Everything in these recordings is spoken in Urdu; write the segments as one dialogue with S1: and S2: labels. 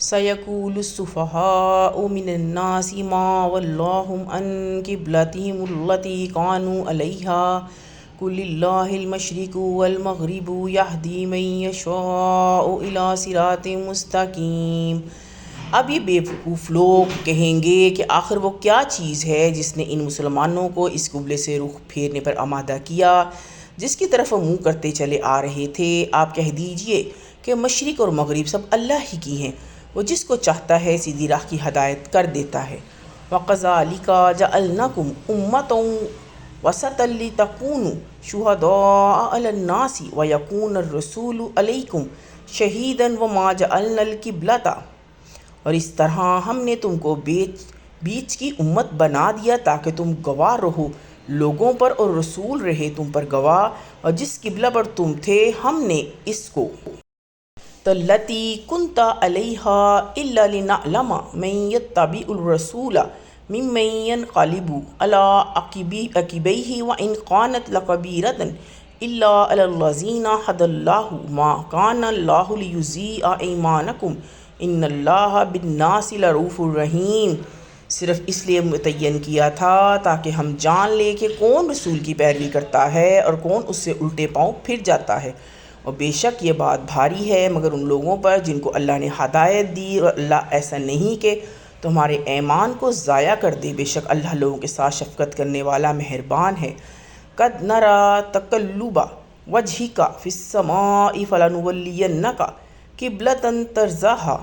S1: سَيَقُولُ السُّفَهَاءُ مِنَ النَّاسِ مَا وَلَّاهُمْ عَنْ قِبْلَتِهِمُ الَّتِي كَانُوا عَلَيْهَا قُلِ اللَّهُ الْمَشْرِقُ وَالْمَغْرِبُ يَهْدِي مَن يَشَاءُ إِلَىٰ صِرَاطٍ مُّسْتَقِيمٍ۔ اب یہ بیوقوف لوگ کہیں گے کہ آخر وہ کیا چیز ہے جس نے ان مسلمانوں کو اس قبلے سے رخ پھیرنے پر آمادہ کیا جس کی طرف وہ منہ کرتے چلے آ رہے تھے۔ آپ کہہ دیجئے کہ مشرق اور مغرب سب اللہ ہی کی ہیں، وہ جس کو چاہتا ہے سیدھی راہ کی ہدایت کر دیتا ہے۔ وَكَذَلِكَ جَعَلْنَاكُمْ أُمَّةً وَسَطًا لِتَكُونُوا شُهَدَاءَ عَلَى النَّاسِ وَيَكُونَ الرَّسُولُ عَلَيْكُمْ شَهِيدًا وَمَا جَعَلْنَا الْقِبْلَةَ، اور اس طرح ہم نے تم کو بیچ کی امت بنا دیا تاکہ تم گواہ رہو لوگوں پر اور رسول رہے تم پر گواہ، اور جس قبلہ پر تم تھے ہم نے اس کو الَّتِي كُنْتَ عَلَيْهَا إِلَّا لِنَعْلَمَ مَن يَتَّبِعُ الرَّسُولَ مِمَّن يَنقَلِبُ عَلَىٰ عَقِبَيْهِ وَإِنْ كَانَتْ لَكَبِيرَةً إِلَّا عَلَى الَّذِينَ هَدَى اللَّهُ مَا كَانَ اللَّهُ لِيُضِيعَ إِيمَانَكُمْ إِنَّ اللَّهَ بِالنَّاسِ لَرَءُوفٌ رَحِيمٌ۔ صرف اس لیے متعین کیا تھا تاکہ ہم جان لیں کہ کون رسول کی پیروی کرتا ہے اور کون اس سے الٹے پاؤں پھر جاتا ہے، اور بے شک یہ بات بھاری ہے مگر ان لوگوں پر جن کو اللہ نے ہدایت دی، اور اللہ ایسا نہیں کہ تمہارے ایمان کو ضائع کر دے، بے شک اللہ لوگوں کے ساتھ شفقت کرنے والا مہربان ہے۔ قَدْ نَرَىٰ تَقَلُّبَ وَجْهِكَ فِي السَّمَاءِ فَلَنُوَلِّيَنَّكَ قِبْلَةً تَرْضَاهَا،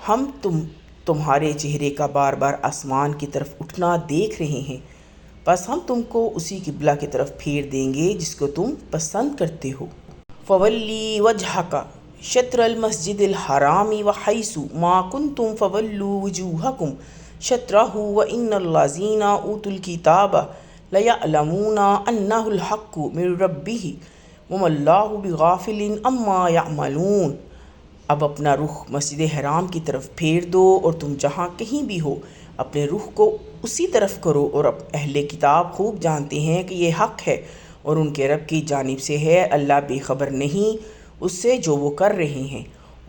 S1: ہم تمہارے چہرے کا بار بار آسمان کی طرف اٹھنا دیکھ رہے ہیں، بس ہم تم کو اسی قبلہ کی طرف پھیر دیں گے جس کو تم پسند کرتے ہو۔ فَوَلِّ وَجْهَكَ شَطْرَ الْمَسْجِدِ الْحَرَامِ وَحَيْثُ مَا كُنْتُمْ فَوَلُّوا وُجُوهَكُمْ شَطْرَهُ وَإِنَّ الَّذِينَ أُوتُوا الْكِتَابَ لَيَعْلَمُونَ أَنَّهُ الْحَقُّ مِن رَّبِّهِمْ وَمَا اللَّهُ بِغَافِلٍ عَمَّا يَعْمَلُونَ۔ اب اپنا رخ مسجد حرام کی طرف پھیر دو، اور تم جہاں کہیں بھی ہو اپنے رخ کو اسی طرف کرو، اور اہل کتاب خوب جانتے ہیں کہ یہ حق ہے اور ان کے رب کی جانب سے ہے، اللہ بے خبر نہیں اس سے جو وہ کر رہے ہیں۔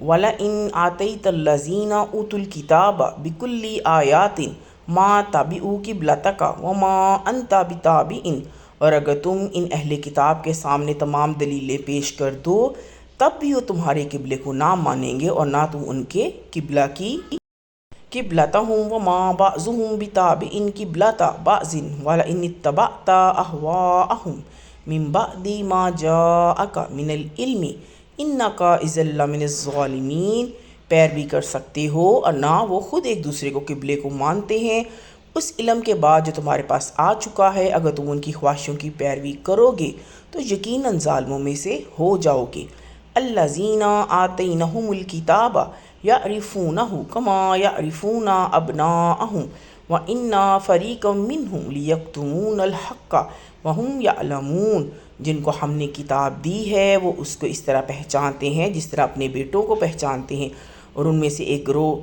S1: وَلَئِنْ آتَيْتَ الَّذِينَ أُوتُوا الْكِتَابَ بِكُلِّ آيَاتٍ مَا تَبِعُوا قِبْلَتَكَ وَمَا أَنْتَ بِتَابِعٍ، اور اگر تم ان اہل کتاب کے سامنے تمام دلیلیں پیش کر دو تب بھی وہ تمہارے قبلے کو نہ مانیں گے اور نہ تم ان کے قبلہ کی قِبْلَتَهُمْ وَمَا بَعْضُهُمْ بِتَابِعٍ قِبْلَةَ بَعْضٍ وَلَئِنِ اتَّبَعْتَ أَهْوَاءَهُمْ مِن بَعْدِ مَا جَاءَكَ مِنَ الْعِلْمِ إِنَّكَ إِذًا لَّمِنَ الظَّالِمِينَ۔ پیروی کر سکتے ہو اور نہ وہ خود ایک دوسرے کو قبلے کو مانتے ہیں اس علم کے بعد جو تمہارے پاس آ چکا ہے، اگر تم ان کی خواہشوں کی پیروی کرو گے تو یقیناً ظالموں میں سے ہو جاؤ گے۔ الَّذِينَ آتَيْنَاهُمُ الْكِتَابَ يَعْرِفُونَهُ كَمَا يَعْرِفُونَ أَبْنَاءَهُمْ وَإِنَّ فَرِيقًا مِّنْهُمْ لِيَكْتُمُونَ الْحَقَّ وَهُمْ يَعْلَمُونَ۔ جن کو ہم نے کتاب دی ہے وہ اس کو اس طرح پہچانتے ہیں جس طرح اپنے بیٹوں کو پہچانتے ہیں، اور ان میں سے ایک گروہ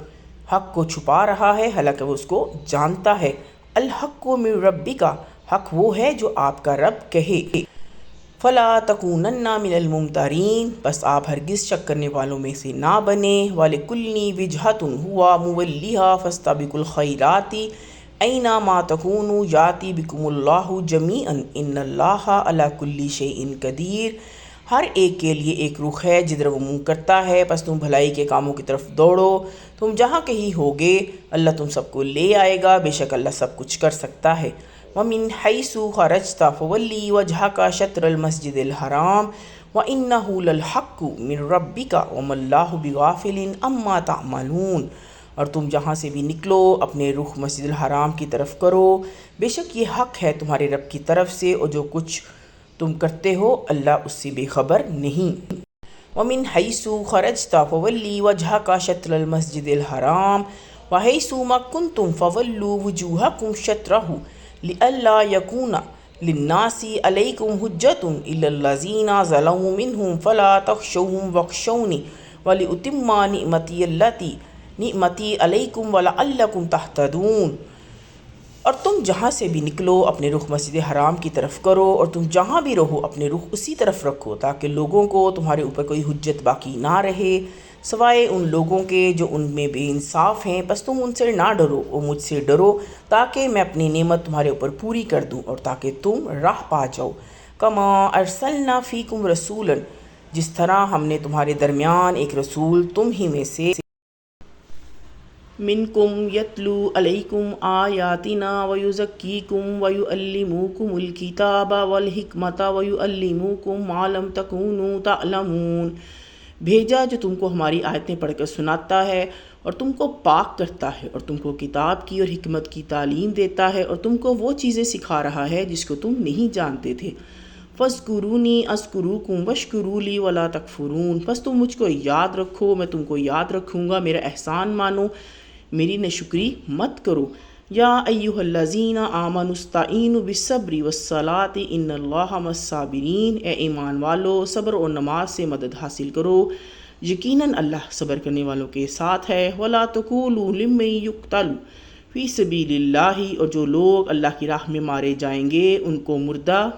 S1: حق کو چھپا رہا ہے حالانکہ وہ اس کو جانتا ہے۔ الْحَقُّ مِن رَّبِّكَ، حق وہ ہے جو آپ کا رب کہے۔ فَلَا تَكُونَنَّ مِنَ الْمُمْتَرِينَ، بس آپ ہرگز شک کرنے والوں میں سے نہ بنیں۔ وَلِكُلِّ وِجْهَةٌ هُوَ مُوَلِّيهَا فَاسْتَبِقُوا الْخَيْرَاتِ أَيْنَمَا تَكُونُوا يَأْتِ بِكُمُ اللَّهُ جَمِيعًا إِنَّ اللَّهَ عَلَىٰ كُلِّ شَيْءٍ قَدِيرٌ۔ ہر ایک کے لیے ایک رخ ہے جدھر وہ منہ کرتا ہے، پس تم بھلائی کے کاموں کی طرف دوڑو، تم جہاں کہیں ہوگے اللہ تم سب کو لے آئے گا، بے شک اللہ سب کچھ کر سکتا ہے۔ وَمِنْ حَيْثُ خَرَجْتَ فَوَلِّ وَجْهَكَ شَطْرَ الْمَسْجِدِ الْحَرَامِ وَإِنَّهُ لَلْحَقُّ مِن رَّبِّكَ وَمَا اللَّهُ بِغَافِلٍ عَمَّا تَعْمَلُونَ۔ اور تم جہاں سے بھی نکلو اپنے رخ مسجد الحرام کی طرف کرو، بے شک یہ حق ہے تمہارے رب کی طرف سے، اور جو کچھ تم کرتے ہو اللہ اس سے بے خبر نہیں۔ وَمِنْ حَيْثُ خَرَجْتَ فَوَلِّ وَجْهَكَ شَطْرَ الْمَسْجِدِ الْحَرَامِ وَحَيْثُ مَا كُنْتُمْ فَوَلُّوا وُجُوهَكُمْ شَطْرَهُ لِئَلَّا يَكُونَ لِلنَّاسِ عَلَيْكُمْ حُجَّةٌ إِلَّا الَّذِينَ ظَلَمُوا مِنْهُمْ فَلَا تَخْشَوْهُمْ وَاخْشَوْنِ وَلِأُتِمَّ نِعْمَتِي عَلَيْكُمْ وَلَعَلَّكُمْ تَهْتَدُونَ۔ اور تم جہاں سے بھی نکلو اپنے رخ مسجد حرام کی طرف کرو، اور تم جہاں بھی رہو اپنے رخ اسی طرف رکھو تاکہ لوگوں کو تمہارے اوپر کوئی حجت باقی نہ رہے، سوائے ان لوگوں کے جو ان میں بے انصاف ہیں، بس تم ان سے نہ ڈرو اور مجھ سے ڈرو، تاکہ میں اپنی نعمت تمہارے اوپر پوری کر دوں اور تاکہ تم راہ پا جاؤ۔ کما ارسلنا فیکم رسولا، جس طرح ہم نے تمہارے درمیان ایک رسول تم ہی میں سے منکم یتلو علیکم آیاتنا ویزکیکم ویعلمکم الکتاب والحکمت ویعلمکم ما لم تکونوا تعلمون، بھیجا جو تم کو ہماری آیتیں پڑھ کر سناتا ہے اور تم کو پاک کرتا ہے اور تم کو کتاب کی اور حکمت کی تعلیم دیتا ہے اور تم کو وہ چیزیں سکھا رہا ہے جس کو تم نہیں جانتے تھے۔ فاذکرونی اذکرکم واشکروا لی ولا تکفرون، پس تم مجھ کو یاد رکھو، میں تم کو یاد رکھوں گا، میرا احسان مانو، میری ناشکری مت کرو۔ یا ایھا الذین آمنوا استعینوا بالصبر والصلاۃ ان اللہ مع الصابرین، اے ایمان والو صبر اور نماز سے مدد حاصل کرو، یقیناً اللہ صبر کرنے والوں کے ساتھ ہے۔ ولا تقولوا لمن یقتل فی سبیل اللہ، اور جو لوگ اللہ کی راہ میں مارے جائیں گے ان کو مردہ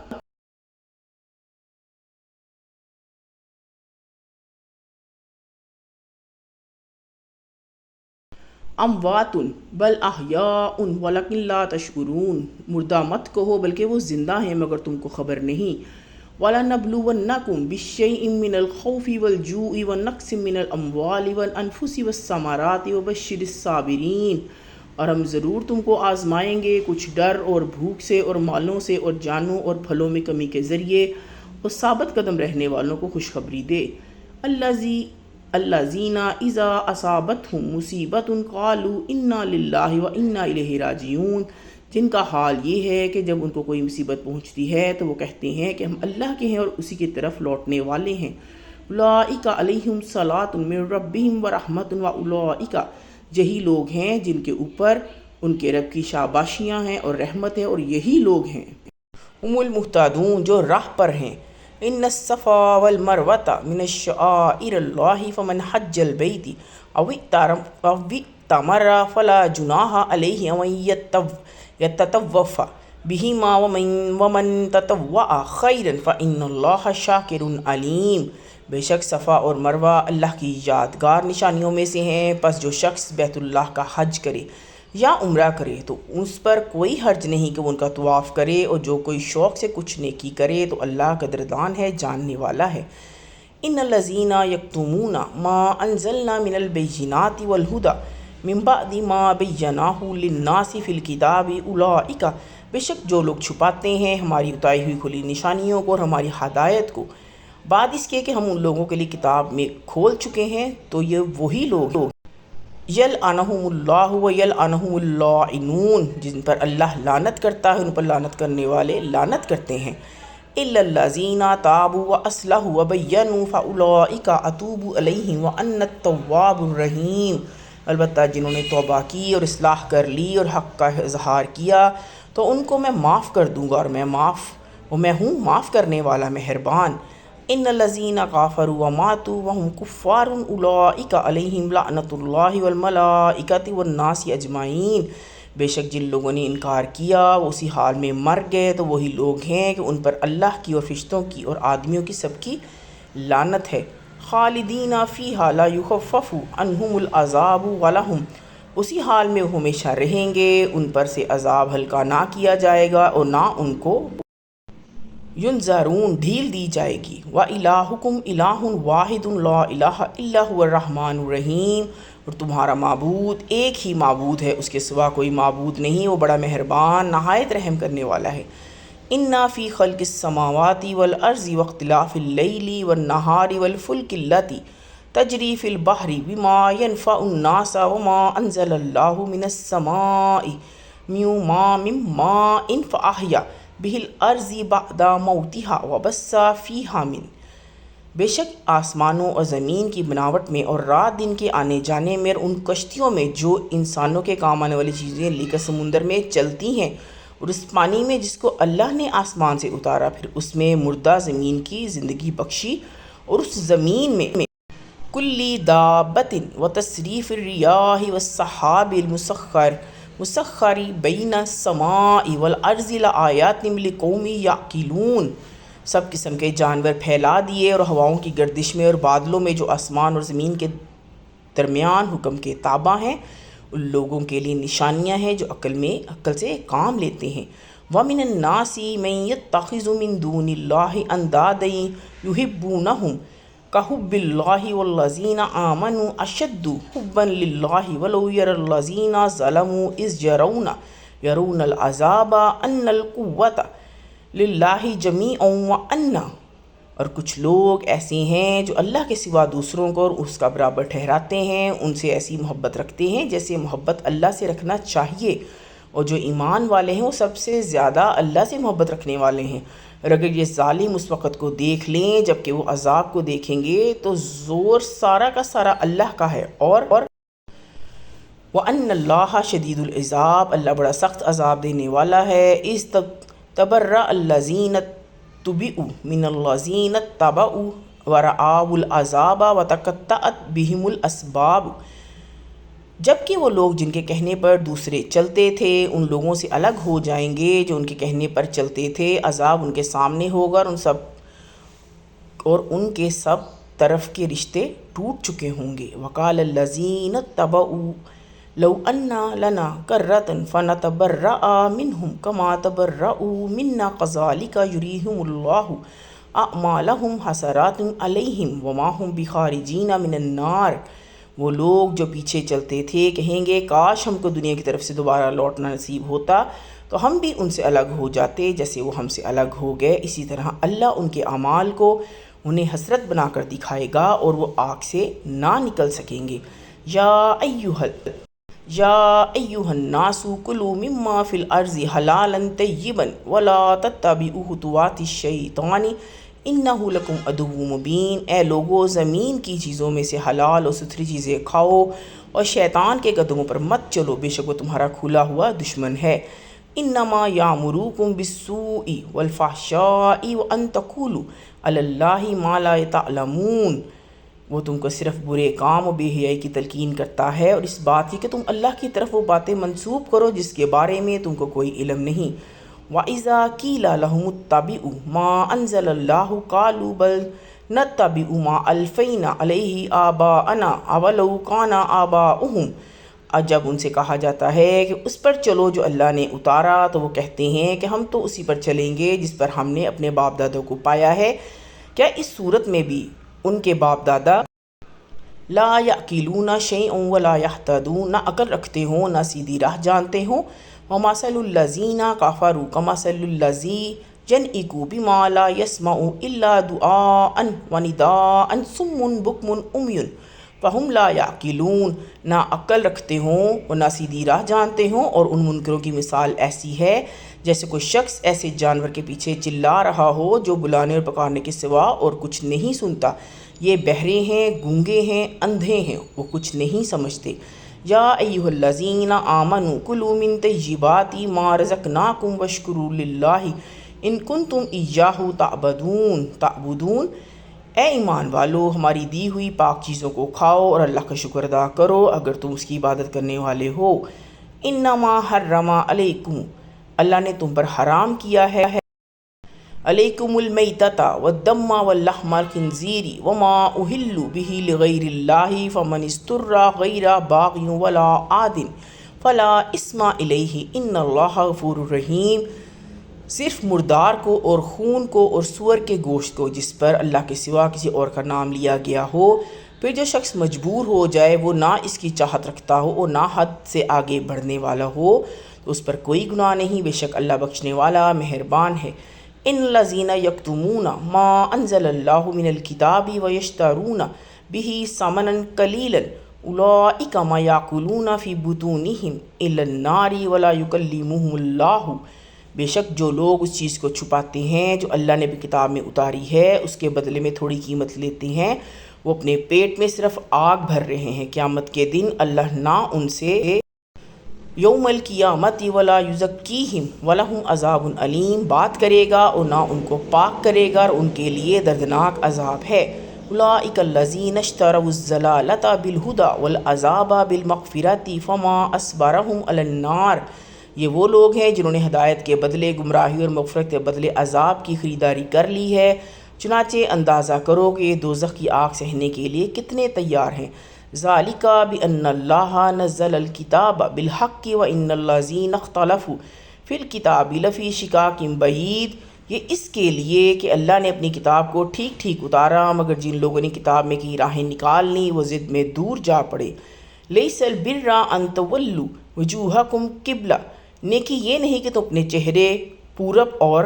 S1: اموات بل احیاء ولکن لا تشعرون، مردہ مت کہو بلکہ وہ زندہ ہیں مگر تم کو خبر نہیں۔ وَلَنَبْلُوَنَّكُمْ بِشَيْءٍ مِّنَ الْخَوْفِ وَالْجُوعِ وَنَقْصٍ مِّنَ الْأَمْوَالِ وَالْأَنفُسِ وَالثَّمَرَاتِ وَبَشِّرِ الصَّابِرِينَ، اور ہم ضرور تم کو آزمائیں گے کچھ ڈر اور بھوک سے اور مالوں سے اور جانوں اور پھلوں میں کمی کے ذریعے، اور ثابت قدم رہنے والوں کو خوشخبری دے۔ الذین اذا اصابتہم مصیبۃ قالوا انا للہ وانا الیہ راجعون، جن کا حال یہ ہے کہ جب ان کو کوئی مصیبت پہنچتی ہے تو وہ کہتے ہیں کہ ہم اللہ کے ہیں اور اسی کی طرف لوٹنے والے ہیں۔ اولئک علیہم صلاۃ من ربہم ورحمۃ واولئک، یہی لوگ ہیں جن کے اوپر ان کے رب کی شاباشیاں ہیں اور رحمت ہے، اور یہی لوگ ہیں ہم المہتدون، جو راہ پر ہیں۔ ان الصفا والمروۃ من الشعائر اللہ فمن حج البیت او اعتمر فلا جناح علیہ ان یطوف بہما ومن تطوع خیرا فإن اللہ شاکر علیم، بے شک صفا اور مروہ اللہ کی یادگار نشانیوں میں سے ہیں، پس جو شخص بیت اللہ کا حج کرے یا عمرہ کرے تو اس پر کوئی حرج نہیں کہ وہ ان کا طواف کرے، اور جو کوئی شوق سے کچھ نیکی کرے تو اللہ قدردان ہے، جاننے والا ہے۔ ان الذین یکتمون ما انزلنا من البینات والہدی من بعد ما بیناہ للناس فی الکتاب اولئک، بے شک جو لوگ چھپاتے ہیں ہماری اتاری ہوئی کھلی نشانیوں کو اور ہماری ہدایت کو بعد اس کے کہ ہم ان لوگوں کے لیے کتاب میں کھول چکے ہیں، تو یہ وہی لوگ یلعنہم اللہ ویلعنہم اللاعنون، جن پر اللہ لعنت کرتا ہے ان پر لعنت کرنے والے لعنت کرتے ہیں۔ الا الذین تابوا واصلحوا وبینوا فاولئک اتوب علیہم وانا التواب الرحیم، البتہ جنہوں نے توبہ کی اور اصلاح کر لی اور حق کا اظہار کیا تو ان کو میں معاف کر دوں گا، اور میں ہوں معاف کرنے والا مہربان۔ ان الذین کفروا وماتوا وهم کفار اولئک علیہم لعنۃ اللہ والملائکۃ والناس اجمعین، بے شک جن لوگوں نے انکار کیا وہ اسی حال میں مر گئے تو وہی لوگ ہیں کہ ان پر اللہ کی اور فرشتوں کی اور آدمیوں کی سب کی لعنت ہے۔ خالدین فیہا لا یخفف عنہم العذاب ولہم، اسی حال میں وہ ہمیشہ رہیں گے، ان پر سے عذاب ہلکا نہ کیا جائے گا اور نہ ان کو ینظرون ڈھیل دی جائے گی۔ وَإِلَٰهُكُمْ إِلَٰهٌ وَاحِدٌ لَا إِلَٰهَ إِلَّا هُوَ الرَّحْمَٰنُ الرَّحِيمُ، اور تمہارا معبود ایک ہی معبود ہے، اس کے سوا کوئی معبود نہیں، وہ بڑا مہربان نہایت رحم کرنے والا ہے۔ إِنَّ فِي خَلْقِ السَّمَاوَاتِ وَالْأَرْضِ وَاخْتِلَافِ اللَّيْلِ وَالنَّهَارِ وَالْفُلْكِ الَّتِي تَجْرِي فِي الْبَحْرِ بِمَا يَنْفَعُ النَّاسَ وَمَا أَنزَلَ اللَّهُ مِنَ السَّمَاءِ مِن مَّاءٍ فَأَحْيَا بِهِ الْأَرْضَ بَعْدَ مَوْتِهَا وَبَثَّ فِيهَا مِن، بے شک آسمانوں اور زمین کی بناوٹ میں اور رات دن کے آنے جانے میں اور ان کشتیوں میں جو انسانوں کے کام آنے والی چیزیں لے کر سمندر میں چلتی ہیں، اور اس پانی میں جس کو اللہ نے آسمان سے اتارا، پھر اس میں مردہ زمین کی زندگی بخشی، اور اس زمین میں کل دابۃ وتصریف الریاح والسحاب مسخر بین السماء والارض لآیات لقوم یعقلون، سب قسم کے جانور پھیلا دیے اور ہواؤں کی گردش میں اور بادلوں میں جو آسمان اور زمین کے درمیان حکم کے تابع ہیں، ان لوگوں کے لیے نشانیاں ہیں جو عقل سے کام لیتے ہیں۔ وَمِنَ النَّاسِ مَن يَتَّخِذُ مِن دُونِ اللَّهِ أَندَادًا يُحِبُّونَهُم كَحُبِّ اللَّهِ وَالَّذِينَ آمَنُوا أَشَدُّ حُبًّا لِلَّهِ وَلَوْ يَرَى الَّذِينَ ظَلَمُوا إِذْ يَرَوْنَ الْعَذَابَ أَنَّ الْقُوَّةَ لِلَّهِ جَمِيعًا وَأَنَّ، اور کچھ لوگ ایسے ہیں جو اللہ کے سوا دوسروں کو اور اس کا برابر ٹھہراتے ہیں، ان سے ایسی محبت رکھتے ہیں جیسے محبت اللہ سے رکھنا چاہیے، اور جو ایمان والے ہیں وہ سب سے زیادہ اللہ سے محبت رکھنے والے ہیں۔ اور اگر یہ ظالم اس وقت کو دیکھ لیں جب کہ وہ عذاب کو دیکھیں گے تو زور سارا کا سارا اللہ کا ہے، اور وَأَنَّ اللَّهَ شَدِيدُ الْعِقَابِ، اللہ بڑا سخت عذاب دینے والا ہے۔ اِذْ تَبَرَّأَ الَّذِينَ اتُّبِعُوا مِنَ الَّذِينَ اتَّبَعُوا وَرَأَوُا الْعَذَابَ وَتَقَطَّعَتْ بِهِمُ الْأَسْبَابُ، جبکہ وہ لوگ جن کے کہنے پر دوسرے چلتے تھے ان لوگوں سے الگ ہو جائیں گے جو ان کے کہنے پر چلتے تھے، عذاب ان کے سامنے ہوگا اور ان کے سب طرف کے رشتے ٹوٹ چکے ہوں گے۔ وَقَالَ الَّذِينَ اتَّبَعُوا لَوْ أَنَّ لَنَا كَرَّةً فَنَتَبَرَّأَ مِنْهُمْ كَمَا تَبَرَّؤُوا مِنَّا كَذَلِكَ يُرِيهِمُ اللَّهُ أَعْمَالَهُمْ حَسَرَاتٍ عَلَيْهِمْ وَمَا هُمْ بِخَارِجِينَ مِنَ النَّارِ، وہ لوگ جو پیچھے چلتے تھے کہیں گے کاش ہم کو دنیا کی طرف سے دوبارہ لوٹنا نصیب ہوتا تو ہم بھی ان سے الگ ہو جاتے جیسے وہ ہم سے الگ ہو گئے۔ اسی طرح اللہ ان کے اعمال کو انہیں حسرت بنا کر دکھائے گا اور وہ آگ سے نہ نکل سکیں گے۔ یا ایھا الناس کلوا مما فی الارض حلالا طیبا ولا تتبعوا خطوات الشیطان انہ لکم عدو مبین، اے لوگو زمین کی چیزوں میں سے حلال اور ستھری چیزیں کھاؤ اور شیطان کے قدموں پر مت چلو، بے شک وہ تمہارا کھلا ہوا دشمن ہے۔ انما یامرکم بالسوء والفحشاء وان تقولوا علی اللہ ما لا تعلمون، وہ تم کو صرف برے کام و بے حیائی کی تلقین کرتا ہے اور اس بات کی کہ تم اللہ کی طرف وہ باتیں منسوب کرو جس کے بارے میں تم کو کوئی علم نہیں۔ وَإِذَا قِيلَ لَهُمُ اتَّبِعُوا مَا أَنزَلَ اللَّهُ قَالُوا بَلْ نَتَّبِعُ مَا أَلْفَيْنَا عَلَيْهِ آبَاءَنَا أَوَلَوْ كَانَ آبَاؤُهُمْ، اور جب ان سے کہا جاتا ہے کہ اس پر چلو جو اللہ نے اتارا تو وہ کہتے ہیں کہ ہم تو اسی پر چلیں گے جس پر ہم نے اپنے باپ دادوں کو پایا ہے۔ کیا اس صورت میں بھی ان کے باپ دادا لا یعقلون شیئا ولا یہتدون، نہ عقل رکھتے ہوں نہ سیدھی راہ جانتے ہوں؟ ومثل الذین کفروا کمثل الذی ينعق بما لا يسمع الا دعاء ونداء صم بکم عمی فہم لا یعقلون، نہ عقل رکھتے ہوں اور نہ سیدھی راہ جانتے ہوں، اور ان منکروں کی مثال ایسی ہے جیسے کوئی شخص ایسے جانور کے پیچھے چلا رہا ہو جو بلانے اور پکارنے کے سوا اور کچھ نہیں سنتا۔ یہ بہرے ہیں، گونگے ہیں، اندھے ہیں، وہ کچھ نہیں سمجھتے۔ یا ایھا الذین آمنوا کلوا من طیبات ما رزقناکم واشکروا للہ ان کنتم ایاہ تعبدون، اے ایمان والو ہماری دی ہوئی پاک چیزوں کو کھاؤ اور اللہ کا شکر ادا کرو اگر تم اس کی عبادت کرنے والے ہو۔ انما حرم علیکم، اللہ نے تم پر حرام کیا ہے، علیکم المیتۃ والدم واللحم الخنزیر وما اہل بہ لغیر اللہ فمن اضطر غیر باغ ولا عاد فلا اثم علیہ ان اللہ غفور رحیم، صرف مردار کو اور خون کو اور سور کے گوشت کو جس پر اللہ کے سوا کسی اور کا نام لیا گیا ہو، پھر جو شخص مجبور ہو جائے وہ نہ اس کی چاہت رکھتا ہو اور نہ حد سے آگے بڑھنے والا ہو تو اس پر کوئی گناہ نہیں، بے شک اللہ بخشنے والا مہربان ہے۔ ان الذین یکتمون ما انزل اللہ من الکتاب ویشترون بہ ثمنا قلیلا اولئک ما یاکلون فی بطونہم الا النار ولا یکلمہم اللہ، بے شک جو لوگ اس چیز کو چھپاتے ہیں جو اللہ نے بھی کتاب میں اتاری ہے اس کے بدلے میں تھوڑی قیمت لیتے ہیں، وہ اپنے پیٹ میں صرف آگ بھر رہے ہیں۔ قیامت کے دن اللہ نہ ان سے یوم القیامت ولا یزکیہم ولہم عذاب علیم بات کرے گا اور نہ ان کو پاک کرے گا اور ان کے لیے دردناک عذاب ہے۔ اولئک الذین اشتروا الضلالۃ بالہدی والعذاب بالمغفرۃ فما اصبرہم علی النار، یہ وہ لوگ ہیں جنہوں نے ہدایت کے بدلے گمراہی اور مغفرت کے بدلے عذاب کی خریداری کر لی ہے، چنانچہ اندازہ کرو کہ یہ دوزخ کی آگ سہنے کے لیے کتنے تیار ہیں۔ ذالک بأن اللہ نزل الکتاب بالحق وإن الذین اختلفوا فی الکتاب لفی شقاق بعید، یہ اس کے لیے کہ اللہ نے اپنی کتاب کو ٹھیک ٹھیک اتارا، مگر جن لوگوں نے کتاب میں کی راہیں نکال لیں وہ ضد میں دور جا پڑے۔ لیس البر ان تولوا وجوہکم قبلہ، نیکی یہ نہیں کہ تم اپنے چہرے پورب اور